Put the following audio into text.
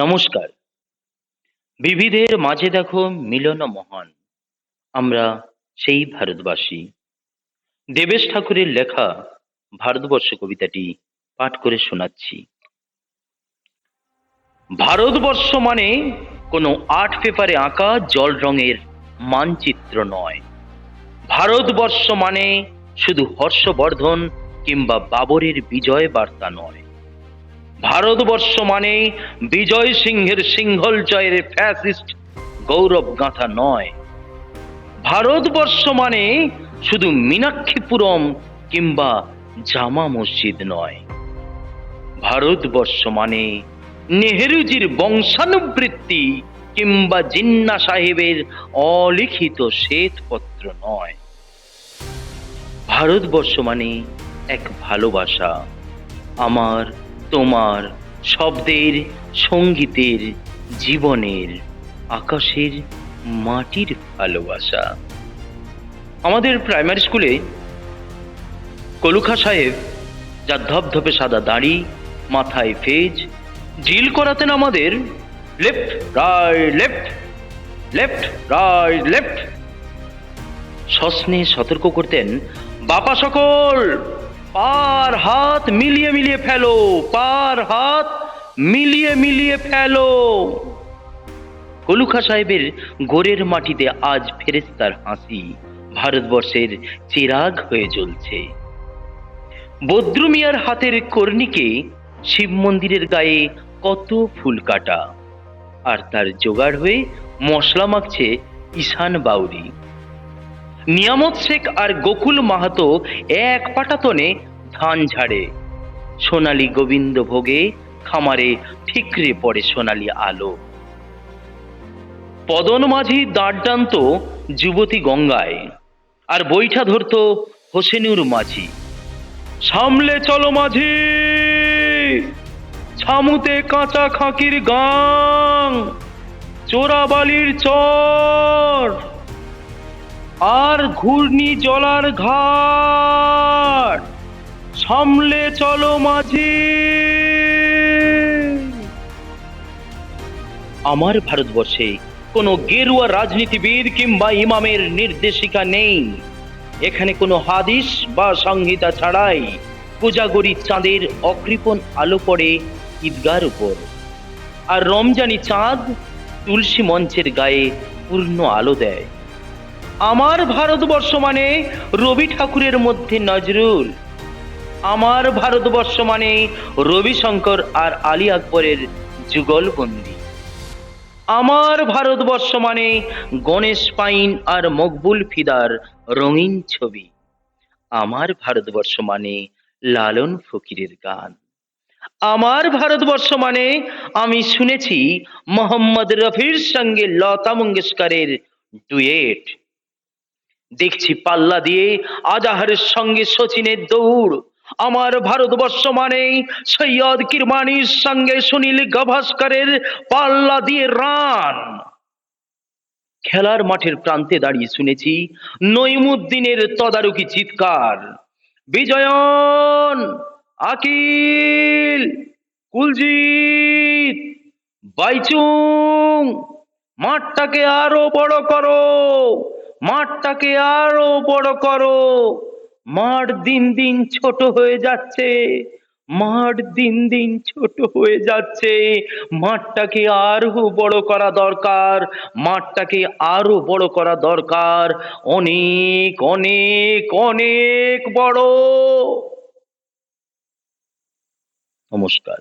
নমস্কার। বিবিধের মাঝে দেখো মিলন মহান। আমরা সেই ভারতবাসী। দেবেশ ঠাকুরের লেখা ভারতবর্ষ কবিতাটি পাঠ করে শোনাচ্ছি। ভারতবর্ষ মানে কোনো আর্ট পেপারে আঁকা জল রঙের মানচিত্র নয়। ভারতবর্ষ মানে শুধু হর্ষবর্ধন কিংবা বাবরের বিজয় বার্তা নয়। ভারতবর্ষ মানে বিজয় সিংহের সিংহল জয়ের ফ্যাসিস্ট গৌরব গাঁথা নয়। ভারতবর্ষ মানে শুধু মীনাক্ষীপুরম কিংবা জামা মসজিদ নয়। ভারতবর্ষ মানে নেহেরুজির বংশানুবৃত্তি কিংবা জিন্না সাহেবের অলিখিত শ্বেতপত্র নয়। ভারতবর্ষ মানে এক ভালোবাসা, আমার, তোমার, শব্দের, সঙ্গীতের, জীবনের, আকাশের, মাটির ভালোবাসা। আমাদের প্রাইমারি স্কুলে কলুখা সাহেব, যার ধপধপে সাদা দাড়ি, মাথায় ফেজ, ড্রিল করাতেন আমাদের left right left, left right left. সস্নে সতর্ক করতেন, বাপা সকল পার হাত মিলিয়ে মিলিয়ে ফেলো, পার হাত মিলিয়ে মিলিয়ে ফেলো। কলুখা সাহেবের গোরের মাটিতে আজ ফেরেশতার হাসি ভারতবর্ষের চিরাগ হয়ে জ্বলছে। বদ্রু মিয়ার হাতের কর্ণিকে শিব মন্দিরের গায়ে কত ফুল কাটা, আর তার জোগাড় হয়ে মশলা মাখছে ঈশান বাউরি। নিয়ামত শেখ আর গোকুল মাহাতো এক পাটাতনে ধান ঝাড়ে। সোনালী গোবিন্দ ভোগে খামারে ঠিকরে পড়ে সোনালী আলো। পদন মাঝি দাঁড় টানত যুবতী গঙ্গায়, আর বৈঠা ধরত হোসেনুর মাঝি। সামলে চলো মাঝি, ছামুতে কাঁচা খাঁকির গাং, চোরাবালির চর, আর ঘূর্ণি জলার ঘাট। সামলে চলো মাঝি। আমার ভারতবর্ষে কোনো গেরুয়া রাজনীতিবিদ কিংবা ইমামের নির্দেশিকা নেই। এখানে কোনো হাদিস বা সংহিতা ছাড়াই কোজাগরি চাঁদের অকৃপণ আলো পড়ে ঈদগার উপর, আর রমজানি চাঁদ তুলসী মঞ্চের গায়ে পূর্ণ আলো দেয়। আমার ভারতবর্ষ মানে রবি ঠাকুরের মধ্যে নজরুল। আমার ভারতবর্ষ মানে রবিশঙ্কর আর আলী আকবরের যুগলবন্দি। আমার ভারতবর্ষ মানে গণেশ পাইন আর মকবুল ফিদার রঙিন ছবি। আমার ভারতবর্ষ মানে লালন ফকিরের গান। আমার ভারতবর্ষ মানে আমি শুনেছি মোহাম্মদ রফির সঙ্গে লতা মঙ্গেশকরের ডুয়েট। দেখছি পাল্লা দিয়ে আজাহারের সঙ্গে সচিনের দৌড়। আমার ভারতবর্ষ মানে সৈয়দ কিরমানির সঙ্গে সুনীল গাভাস্করের পাল্লা দিয়ে রান। খেলার মাঠের প্রান্তে দাঁড়িয়ে শুনেছি নইমুদ্দিনের তদারকি চিৎকার, বিজয়ন, আকিল, কুলজিৎ, বাইচুং, মাঠটাকে আরো বড় করো, মাঠটাকে আরো বড় করো। মাঠ দিন দিন ছোট হয়ে যাচ্ছে, মাঠ দিন দিন ছোট হয়ে যাচ্ছে। মাঠটাকে আরো বড় করা দরকার, মাঠটাকে আরো বড় করা দরকার, অনেক অনেক অনেক বড়। নমস্কার।